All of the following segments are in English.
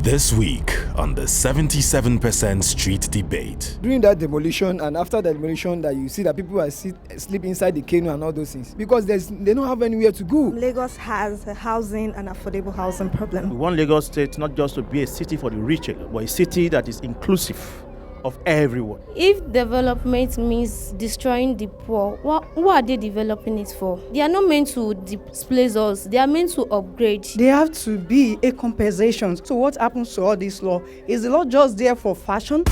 This week on the 77% Street Debate. During that demolition and after the demolition, that you see that people are sleep inside the canoe and all those things because they don't have anywhere to go. Lagos has a housing and affordable housing problem. We want Lagos State not just to be a city for the rich, but a city that is inclusive of everyone. If development means destroying the poor, who are they developing it for? They are not meant to displace us, they are meant to upgrade. There have to be a compensation. So what happens to all this law? Is the law just there for fashion?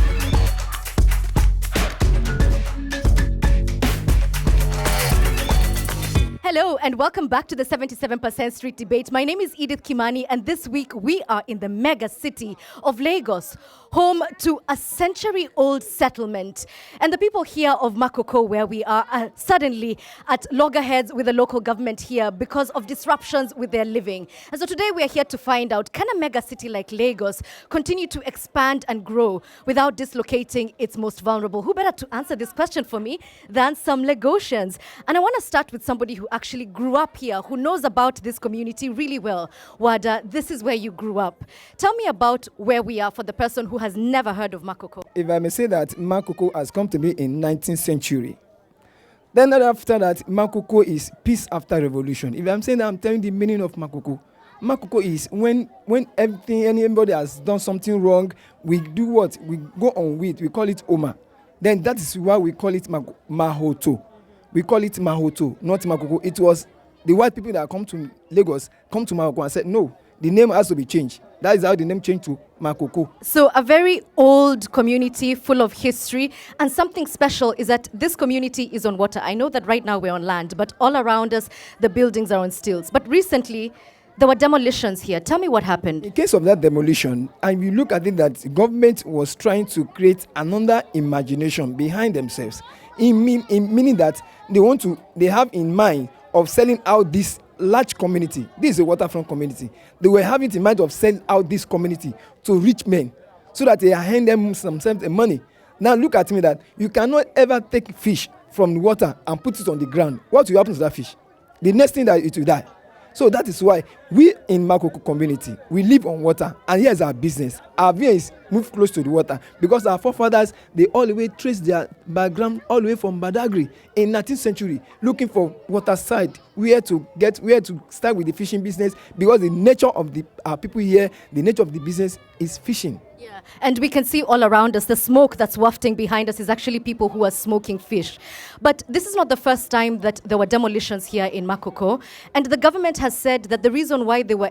Hello and welcome back to the 77% Street Debate. My name is Edith Kimani and this week we are in the mega city of Lagos, home to a century-old settlement. And the people here of Makoko, where we are suddenly at loggerheads with the local government here because of disruptions with their living. And so today we are here to find out, can a mega city like Lagos continue to expand and grow without dislocating its most vulnerable? Who better to answer this question for me than some Lagosians? And I want to start with somebody who actually grew up here, who knows about this community really well. Wada, this is where you grew up. Tell me about where we are for the person who has never heard of Makoko. If I may say that Makoko has come to be in 19th century. Then after that, Makoko is peace after revolution. If I'm saying that, I'm telling the meaning of Makoko. Makoko is when anybody has done something wrong, we do what? We go on with, we call it Oma. Then that is why we call it Mahoto. We call it Mahoto, not Makoko. It was the white people that come to Lagos, come to Makoko and said, no, the name has to be changed. That is how the name changed to Makoko. So a very old community full of history, and something special is that this community is on water. I know that right now we're on land, but all around us, the buildings are on stilts. But recently, there were demolitions here. Tell me what happened. In case of that demolition, and you look at it, that government was trying to create another imagination behind themselves, meaning that they have in mind of selling out this large community. This is a waterfront community. They were having in mind of selling out this community to rich men so that they hand them some money. Now look at me, that you cannot ever take fish from the water and put it on the ground. What will happen to that fish? The next thing that it will die. So that is why we in Makoko community, we live on water, and here's our business. Our business move close to the water because our forefathers, they all the way trace their background all the way from Badagry in 19th century, looking for water side, where to start with the fishing business, because the nature of the people here, the nature of the business is fishing. Yeah, and we can see all around us, the smoke that's wafting behind us is actually people who are smoking fish. But this is not the first time that there were demolitions here in Makoko, and the government has said that the reason why they were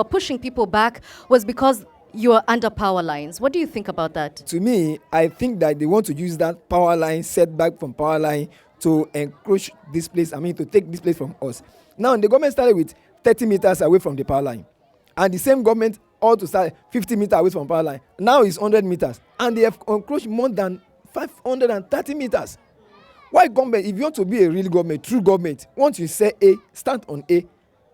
pushing people back was because you are under power lines. What do you think about that? To me, I think that they want to use that power line, setback from power line, to encroach this place, to take this place from us. Now, the government started with 30 meters away from the power line, and the same government all to start 50 meters away from power line. Now it's 100 meters. And they have encroached more than 530 meters. Why government, if you want to be a real government, true government, once you say A, stand on A.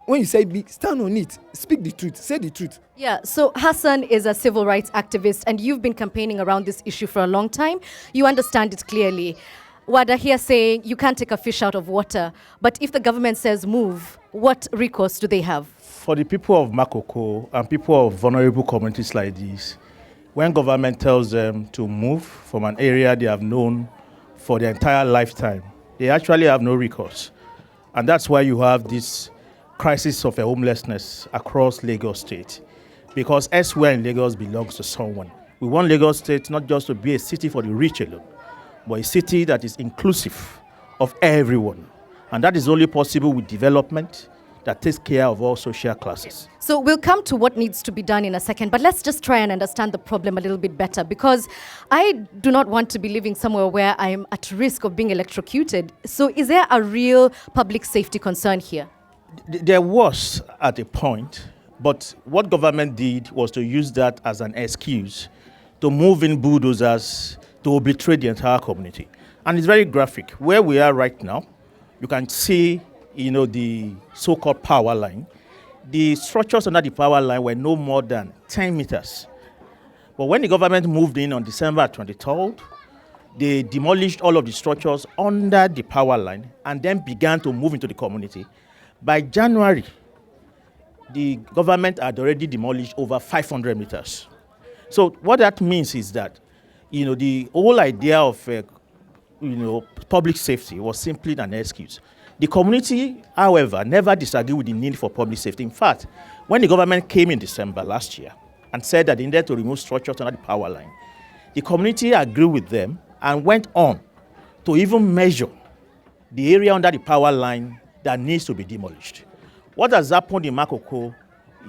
When you say B, stand on it. Speak the truth. Say the truth. Yeah, so Hassan is a civil rights activist and you've been campaigning around this issue for a long time. You understand it clearly. Wada here saying you can't take a fish out of water, but if the government says move, what recourse do they have? For the people of Makoko and people of vulnerable communities like this, when government tells them to move from an area they have known for their entire lifetime, they actually have no recourse. And that's why you have this crisis of homelessness across Lagos State, because elsewhere in Lagos belongs to someone. We want Lagos State not just to be a city for the rich alone, but a city that is inclusive of everyone. And that is only possible with development that takes care of all social classes. So we'll come to what needs to be done in a second, but let's just try and understand the problem a little bit better, because I do not want to be living somewhere where I'm at risk of being electrocuted. So is there a real public safety concern here? There was at a point, but what government did was to use that as an excuse to move in bulldozers to obliterate the entire community. And it's very graphic. Where we are right now, you can see the so-called power line. The structures under the power line were no more than 10 meters. But when the government moved in on December 23rd, they demolished all of the structures under the power line and then began to move into the community. By January, the government had already demolished over 500 meters. So what that means is that, the whole idea of, public safety was simply an excuse. The community, however, never disagreed with the need for public safety. In fact, when the government came in December last year and said that they needed to remove structures under the power line, the community agreed with them and went on to even measure the area under the power line that needs to be demolished. What has happened in Makoko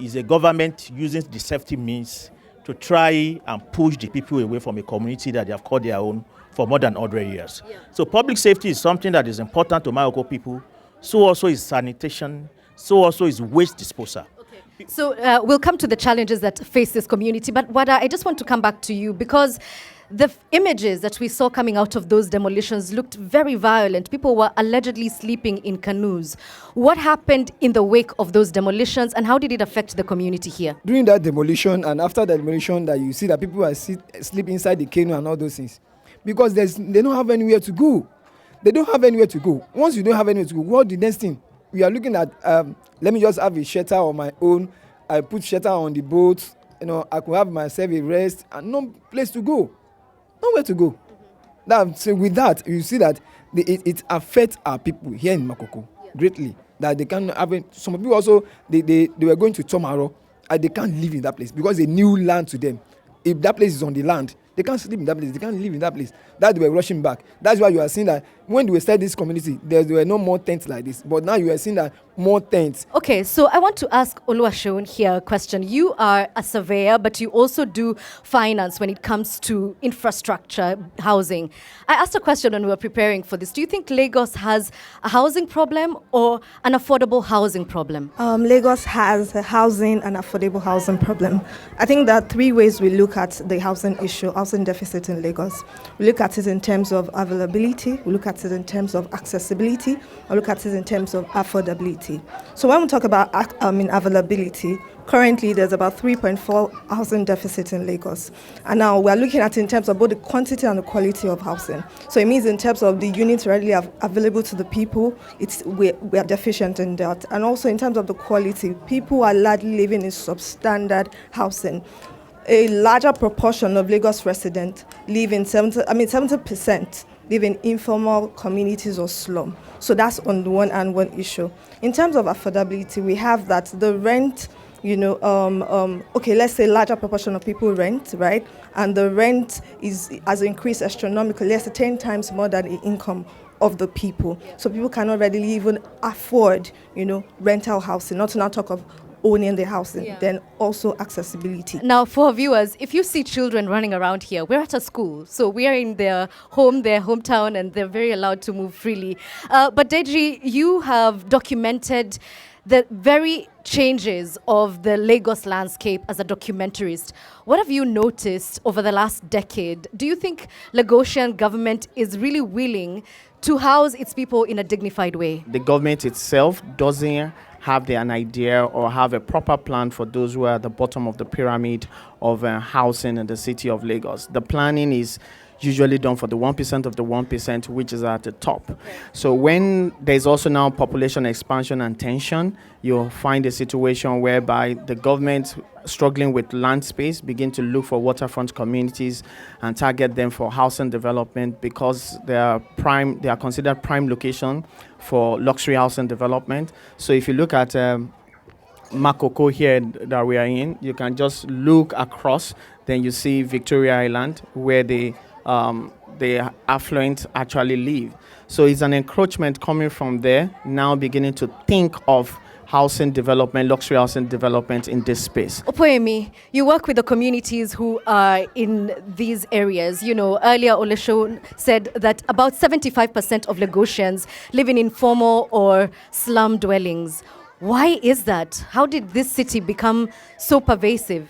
is a government using the safety means to try and push the people away from a community that they have called their own for more than 100 years. Yeah. So public safety is something that is important to Makoko people. So also is sanitation. So also is waste disposal. Okay. So we'll come to the challenges that face this community. But Wada, I just want to come back to you because the images that we saw coming out of those demolitions looked very violent. People were allegedly sleeping in canoes. What happened in the wake of those demolitions and how did it affect the community here? During that demolition and after the demolition, that you see that people are sleep inside the canoe and all those things. Because they don't have anywhere to go. They don't have anywhere to go. Once you don't have anywhere to go, what the next thing? We are looking at, let me just have a shelter on my own. I put shelter on the boat. I could have myself a rest and no place to go. Nowhere to go. So with that, you see that it affects our people here in Makoko greatly. That they can't have it. Some people also, they were going to Tomorrow and they can't live in that place because they new land to them. If that place is on the land, they can't sleep in that place. They can't live in that place. That they were rushing back. That's why you are seeing that when we started this community, there were no more tents like this. But now you are seeing that more tents. Okay, so I want to ask Oluwaseun here a question. You are a surveyor, but you also do finance when it comes to infrastructure, housing. I asked a question when we were preparing for this. Do you think Lagos has a housing problem or an affordable housing problem? Lagos has a housing and affordable housing problem. I think there are three ways we look at the housing issue, housing deficit in Lagos. We look at it in terms of availability, we look at it in terms of accessibility, we look at it in terms of affordability. So when we talk about availability, currently there's about 3.4 housing deficit in Lagos. And now we're looking at it in terms of both the quantity and the quality of housing. So it means in terms of the units readily available to the people, we are deficient in that. And also in terms of the quality, people are largely living in substandard housing. A larger proportion of Lagos residents live in 70% live in informal communities or slum. So that's on the one hand, one issue. In terms of affordability, we have that the rent, let's say larger proportion of people rent, right? And the rent has increased astronomically, let's say 10 times more than the income of the people. So people cannot readily even afford, rental housing, not to now talk of owning the housing, then also accessibility. Now, for viewers, if you see children running around here, we're at a school, so we are in their home, their hometown, and they're very allowed to move freely. But Deji, you have documented the very changes of the Lagos landscape as a documentarist. What have you noticed over the last decade? Do you think Lagosian government is really willing to house its people in a dignified way? The government itself doesn't have an idea or have a proper plan for those who are at the bottom of the pyramid of housing in the city of Lagos. The planning is usually done for the 1% of the 1%, which is at the top. So when there's also now population expansion and tension, you'll find a situation whereby the government struggling with land space begin to look for waterfront communities and target them for housing development because they are considered prime location for luxury housing development. So if you look at Makoko here that we are in, you can just look across, then you see Victoria Island where the affluent actually live. So it's an encroachment coming from there, now beginning to think of housing development, luxury housing development in this space. Opeyemi, you work with the communities who are in these areas. Earlier Oluwaseun said that about 75% of Lagosians live in informal or slum dwellings. Why is that? How did this city become so pervasive?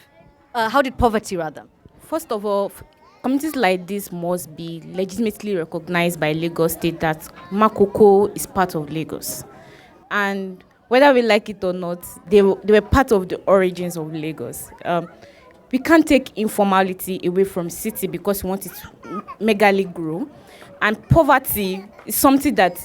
How did poverty rather? First of all, communities like this must be legitimately recognized by Lagos State that Makoko is part of Lagos. And whether we like it or not, they were part of the origins of Lagos. We can't take informality away from city because we want it to megally grow. And poverty is something that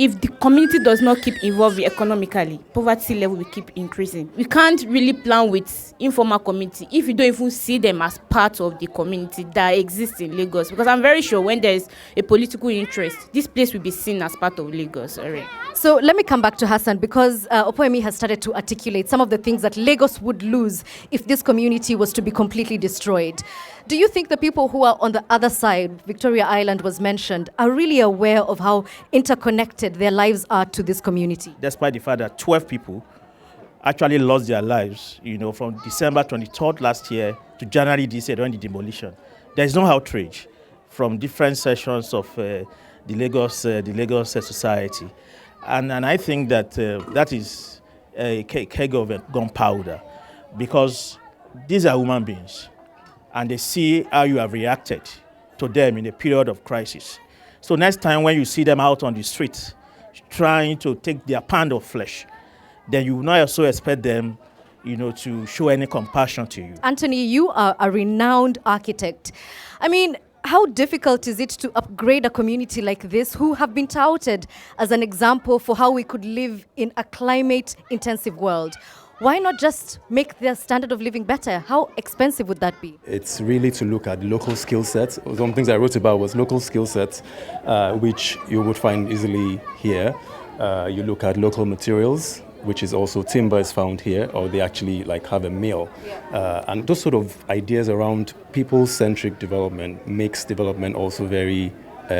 if the community does not keep involved economically, poverty level will keep increasing. We can't really plan with informal community if you don't even see them as part of the community that exists in Lagos. Because I'm very sure when there's a political interest, this place will be seen as part of Lagos already. So let me come back to Hassan, because Opeyemi has started to articulate some of the things that Lagos would lose if this community was to be completely destroyed. Do you think the people who are on the other side, Victoria Island was mentioned, are really aware of how interconnected their lives are to this community? Despite the fact that 12 people actually lost their lives, from December 23rd last year to January this year during the demolition. There is no outrage from different sections of the Lagos society. And I think that that is a keg of gunpowder, because these are human beings and they see how you have reacted to them in a period of crisis. So next time when you see them out on the streets trying to take their pound of flesh, then you will not also expect them to show any compassion to you. Anthony, you are a renowned architect. I mean, how difficult is it to upgrade a community like this, who have been touted as an example for how we could live in a climate-intensive world? Why not just make their standard of living better? How expensive would that be? It's really to look at local skill sets. Some things I wrote about was local skill sets, which you would find easily here. You look at local materials, which is also timber is found here, or they actually have a mill. And those sort of ideas around people-centric development makes development also very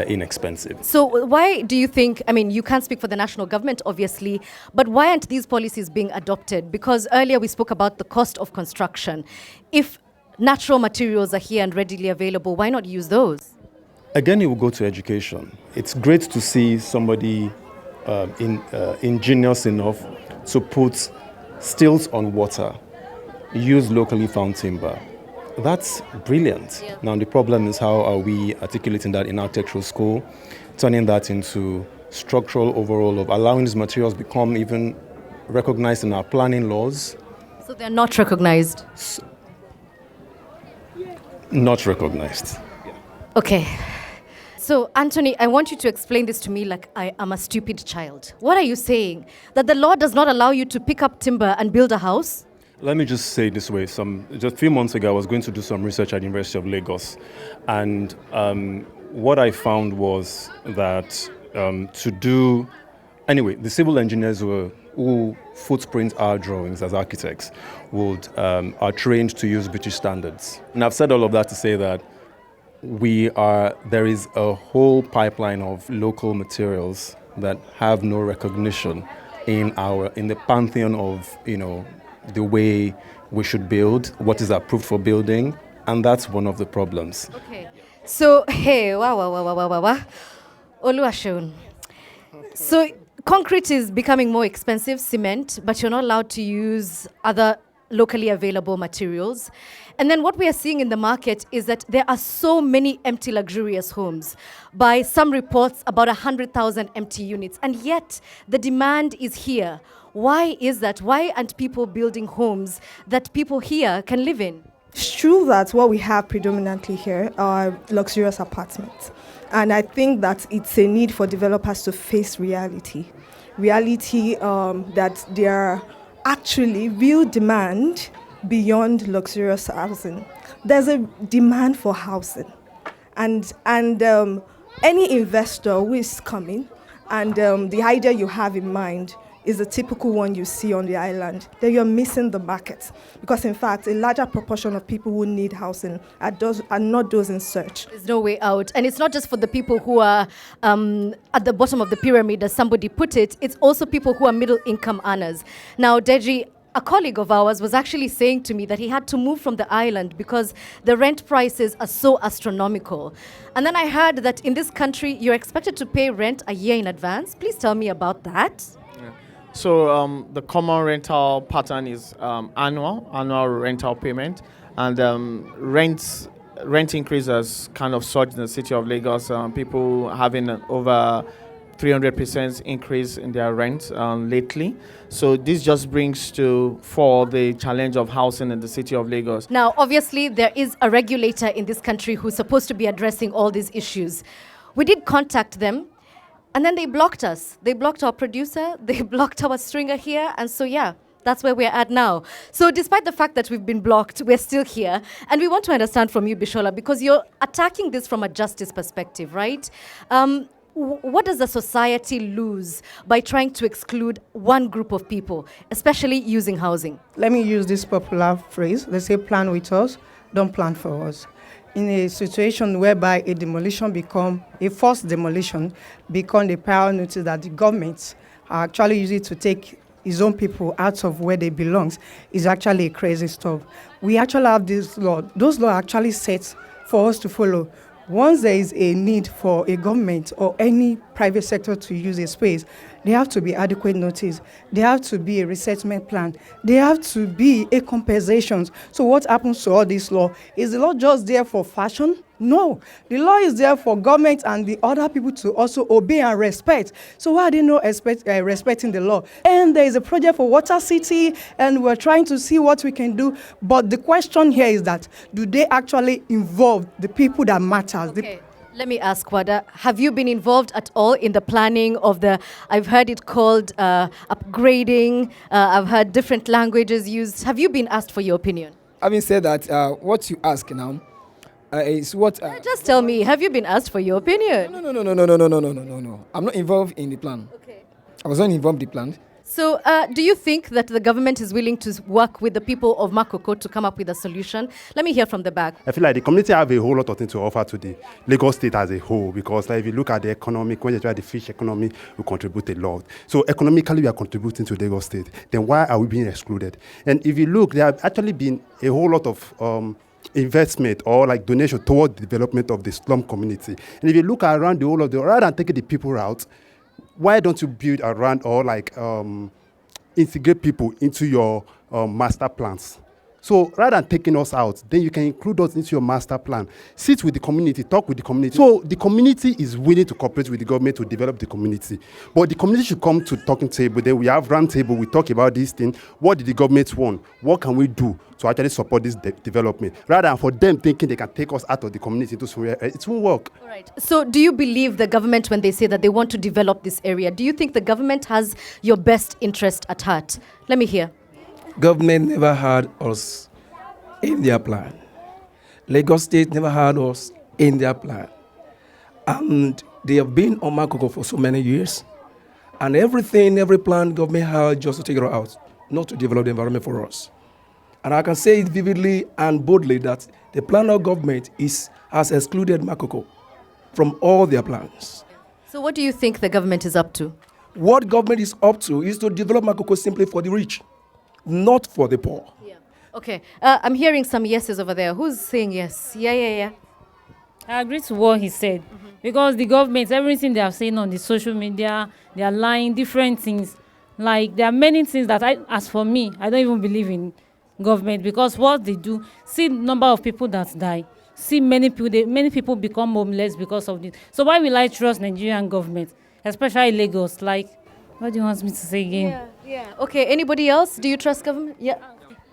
inexpensive. So why do you think, you can't speak for the national government, obviously, but why aren't these policies being adopted? Because earlier we spoke about the cost of construction. If natural materials are here and readily available, why not use those? Again, it will go to education. It's great to see somebody ingenious enough to put stills on water, use locally found timber. That's brilliant. Yeah. Now the problem is, how are we articulating that in architectural school, turning that into structural overall of allowing these materials become even recognized in our planning laws? So they're not recognized? Not recognized. Okay. So, Anthony, I want you to explain this to me like I am a stupid child. What are you saying? That the law does not allow you to pick up timber and build a house? Let me just say it this way. Just a few months ago, I was going to do some research at the University of Lagos. And what I found was that the civil engineers who footprint our drawings as architects are trained to use British standards. And I've said all of that to say that there is a whole pipeline of local materials that have no recognition in the pantheon of, the way we should build, what is approved for building, and that's one of the problems. Okay. So, hey, wow. Oluwaseun. So, concrete is becoming more expensive, cement, but you're not allowed to use other locally available materials. And then what we are seeing in the market is that there are so many empty luxurious homes. By some reports, about 100,000 empty units. And yet, the demand is here. Why is that? Why aren't people building homes that people here can live in? It's true that what we have predominantly here are luxurious apartments. And I think that it's a need for developers to face reality. That there are actually real demand beyond luxurious housing. There's a demand for housing. And any investor who is coming and the idea you have in mind is a typical one you see on the island, then you're missing the market. Because in fact, a larger proportion of people who need housing are not those in search. There's no way out. And it's not just for the people who are at the bottom of the pyramid, as somebody put it, it's also people who are middle income earners. Now, Deji, a colleague of ours was actually saying to me that he had to move from the island because the rent prices are so astronomical. And then I heard that in this country, you're expected to pay rent a year in advance. Please tell me about that. So the common rental pattern is annual rental payment, and rent increase has kind of surged in the city of Lagos. People having over 300% increase in their rent lately. So this just brings for the challenge of housing in the city of Lagos. Now, obviously, there is a regulator in this country who's supposed to be addressing all these issues. We did contact them. And then they blocked us. They blocked our producer, they blocked our stringer here, and so yeah, that's where we're at now. So despite the fact that we've been blocked, we're still here. And we want to understand from you, Bisola, because you're attacking this from a justice perspective, right? What does the society lose by trying to exclude one group of people, especially using housing? Let me use this popular phrase. They say, plan with us, don't plan for us. In a situation whereby a demolition become, a forced demolition become the prior notice that the government are actually using to take his own people out of where they belong, is actually crazy stuff. We actually have this law. Those laws are actually set for us to follow. Once there is a need for a government or any private sector to use a space, there have to be adequate notice. There have to be a resettlement plan. There have to be a compensation. So what happens to all this law? Is the law just there for fashion? No. The law is there for government and the other people to also obey and respect. So why are they not respecting the law? And there is a project for Water City, and we're trying to see what we can do. But the question here is that, do they actually involve the people that matters? Okay. Let me ask, Wada, have you been involved at all in the planning of the, I've heard it called upgrading, I've heard different languages used. Have you been asked for your opinion? Having said that, what you ask now is what... just tell me, have you been asked for your opinion? No. I'm not involved in the plan. Okay. I was not involved in the plan. So do you think that the government is willing to work with the people of Makoko to come up with a solution? Let me hear from the back. I feel like the community have a whole lot of things to offer to the Lagos State as a whole, because like, if you look at the economic, when you try the fish economy, we contribute a lot. So economically, we are contributing to Lagos State. Then why are we being excluded? And if you look, there have actually been a whole lot of investment or like donation toward the development of the slum community. And if you look around the whole of the, rather than taking the people out, why don't you build around or like integrate people into your master plans? So rather than taking us out, then you can include us into your master plan. Sit with the community, talk with the community. So the community is willing to cooperate with the government to develop the community. But the community should come to talking table. Then we have round table, we talk about this thing. What did the government want? What can we do to actually support this development? Rather than for them thinking they can take us out of the community into somewhere, it won't work. All right. So do you believe the government when they say that they want to develop this area? Do you think the government has your best interest at heart? Let me hear. Government never had us in their plan. Lagos State never had us in their plan. And they have been on Makoko for so many years. And every plan government had just to take it out, not to develop the environment for us. And I can say it vividly and boldly that the plan of government has excluded Makoko from all their plans. So what do you think the government is up to? What government is up to is to develop Makoko simply for the rich, not for the poor. Yeah. Okay. I'm hearing some yeses over there. Who's saying yes? Yeah. I agree to what he said. Because the government, everything they are saying on the social media, they are lying, different things. Like, there are many things that as for me, I don't even believe in government, because what they do, see number of people that die, see many people become homeless because of this. So why will I trust Nigerian government, especially Lagos? Like, what do you want me to say again? Yeah. Okay, anybody else? Do you trust government? Yeah.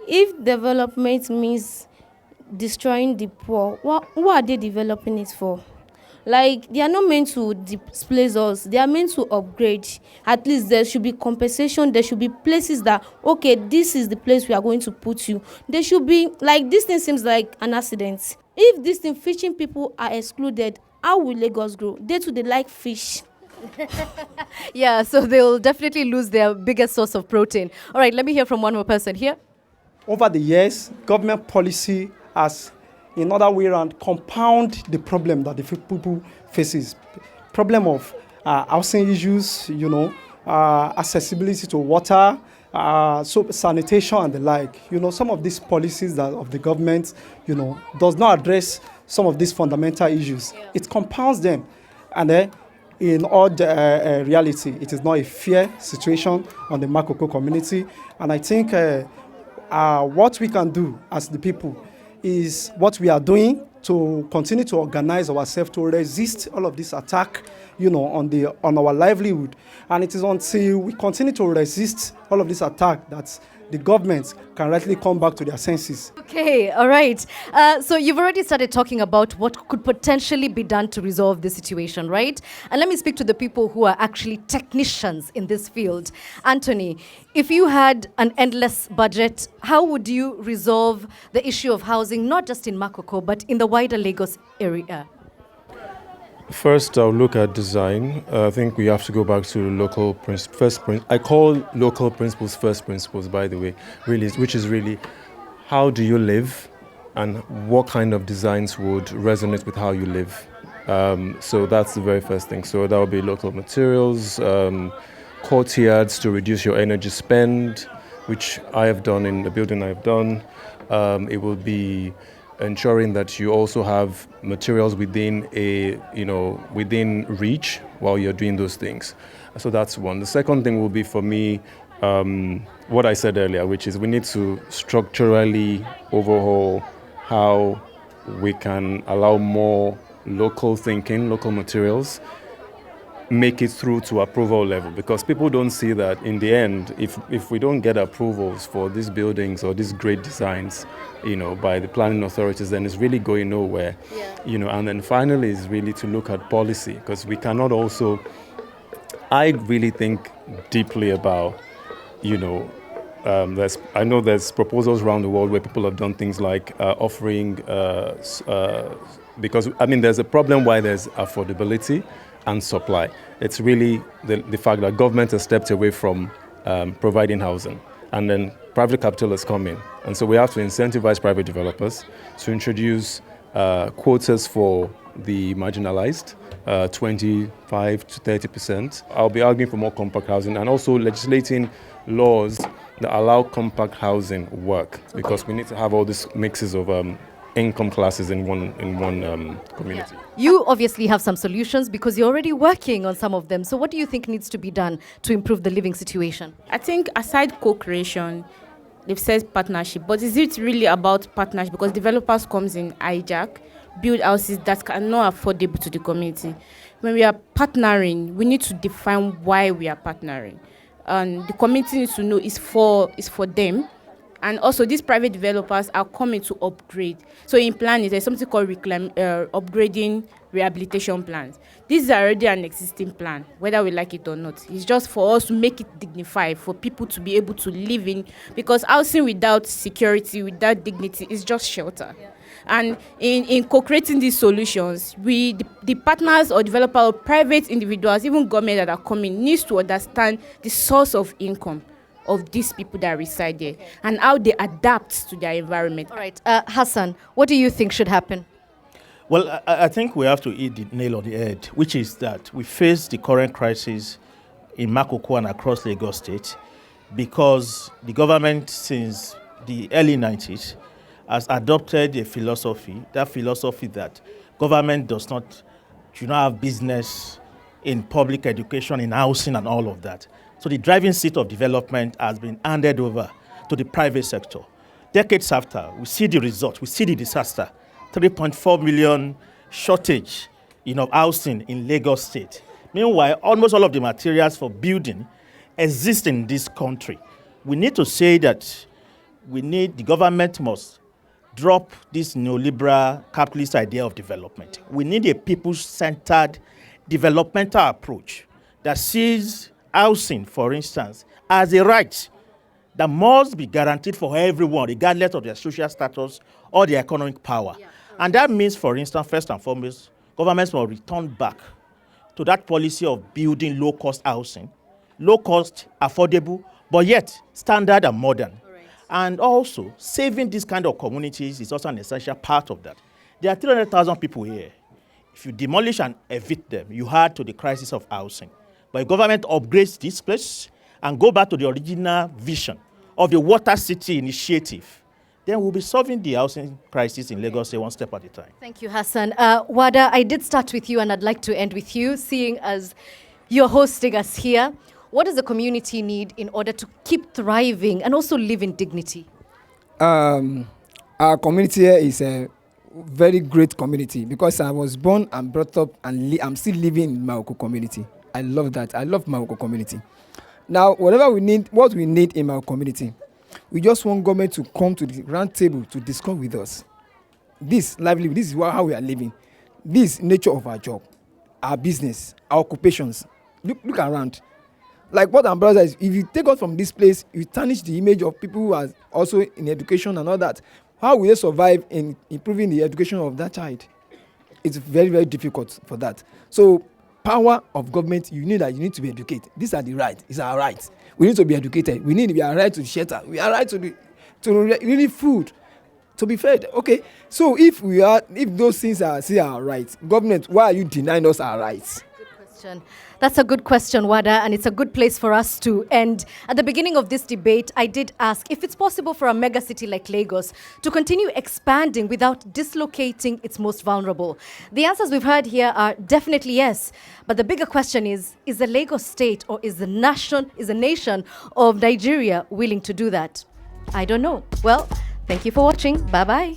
If development means destroying the poor, what are they developing it for? Like, they are not meant to displace us. They are meant to upgrade. At least there should be compensation. There should be places that, okay, this is the place we are going to put you. There should be, like, this thing seems like an accident. If this thing, fishing people are excluded, how will Lagos grow? They too, they like fish. Yeah, so they'll definitely lose their biggest source of protein. All right, let me hear from one more person here. Over the years, government policy has, in other way around, compound the problem that the people faces. Problem of housing issues, accessibility to water, so sanitation and the like. Some of these policies that of the government, does not address some of these fundamental issues. Yeah. It compounds them, and in all the reality, it is not a fair situation on the Makoko community. And I think what we can do as the people is what we are doing to continue to organize ourselves to resist all of this attack, on our livelihood. And it is until we continue to resist all of this attack that the government can rightly come back to their senses. Okay, all right. So you've already started talking about what could potentially be done to resolve this situation, right? And let me speak to the people who are actually technicians in this field. Anthony, if you had an endless budget, how would you resolve the issue of housing, not just in Makoko, but in the wider Lagos area? First, I'll look at design. I think we have to go back to local principles. I call local principles first principles, by the way, really, which is really how do you live and what kind of designs would resonate with how you live. So that's the very first thing. So that will be local materials, courtyards to reduce your energy spend, which I have done in the building I've done. It will be ensuring that you also have materials within within reach while you're doing those things. So that's one. The second thing will be for me, what I said earlier, which is we need to structurally overhaul how we can allow more local thinking, local materials, make it through to approval level, because people don't see that in the end, if we don't get approvals for these buildings or these great designs, by the planning authorities, then it's really going nowhere. And then finally is really to look at policy, because we cannot also, I really think deeply about, I know there's proposals around the world where people have done things like offering, because there's a problem why there's affordability and supply. It's really the fact that government has stepped away from providing housing, and then private capital has come in. And so we have to incentivize private developers to introduce quotas for the marginalized, 25 to 30%. I'll be arguing for more compact housing and also legislating laws that allow compact housing work, because we need to have all these mixes of income classes in one community. You obviously have some solutions because you're already working on some of them. So what do you think needs to be done to improve the living situation? I think aside co-creation, they've said partnership, but is it really about partnership? Because developers comes in hijack, build houses that are not affordable to the community. When we are partnering, we need to define why we are partnering. And the community needs to know it's for them. And also, these private developers are coming to upgrade. So in planning, there's something called upgrading rehabilitation plans. This is already an existing plan, whether we like it or not. It's just for us to make it dignified, for people to be able to live in, because housing without security, without dignity, is just shelter. Yeah. And in co-creating these solutions, the partners or developer or private individuals, even government that are coming, needs to understand the source of income of these people that reside there and how they adapt to their environment. All right, Hassan, what do you think should happen? Well, I think we have to hit the nail on the head, which is that we face the current crisis in Makoko and across Lagos State because the government since the early 90s has adopted a philosophy, that government do not have business in public education, in housing and all of that. So the driving seat of development has been handed over to the private sector. Decades after, we see the result, we see the disaster. 3.4 million shortage of housing in Lagos State. Meanwhile, almost all of the materials for building exist in this country. We need to say that the government must drop this neoliberal capitalist idea of development. We need a people-centered developmental approach that sees housing, for instance, as a right that must be guaranteed for everyone, regardless of their social status or their economic power. Yeah. And that means, for instance, first and foremost, governments will return back to that policy of building low-cost housing, low-cost, affordable, but yet standard and modern. Right. And also, saving these kind of communities is also an essential part of that. There are 300,000 people here. If you demolish and evict them, you add to the crisis of housing. But if government upgrades this place and go back to the original vision of the Water City initiative, then we'll be solving the housing crisis in Lagos one step at a time. Thank you, Hassan. Wada, I did start with you and I'd like to end with you, seeing as you're hosting us here. What does the community need in order to keep thriving and also live in dignity? Our community here is a very great community because I was born and brought up and I'm still living in Makoko community. I love that. I love Makoko community. Now, what we need in our community, We just want government to come to the round table to discuss with us. This livelihood, this is how we are living. This nature of our job, our business, our occupations. Look around. Like what our brother is, if you take us from this place, you tarnish the image of people who are also in education and all that. How will they survive in improving the education of that child? It's very, very difficult for that. So power of government, you need to be educated. These are the rights. It's our rights. We need to be educated. We are right to shelter. We are right to really food, to be fed. Okay. So if those things are still our rights, government, why are you denying us our rights? That's a good question, Wada, and it's a good place for us to end. At the beginning of this debate, I did ask if it's possible for a mega city like Lagos to continue expanding without dislocating its most vulnerable. The answers we've heard here are definitely yes. But the bigger question is the Lagos state or is the nation of Nigeria willing to do that? I don't know. Well, thank you for watching. Bye-bye.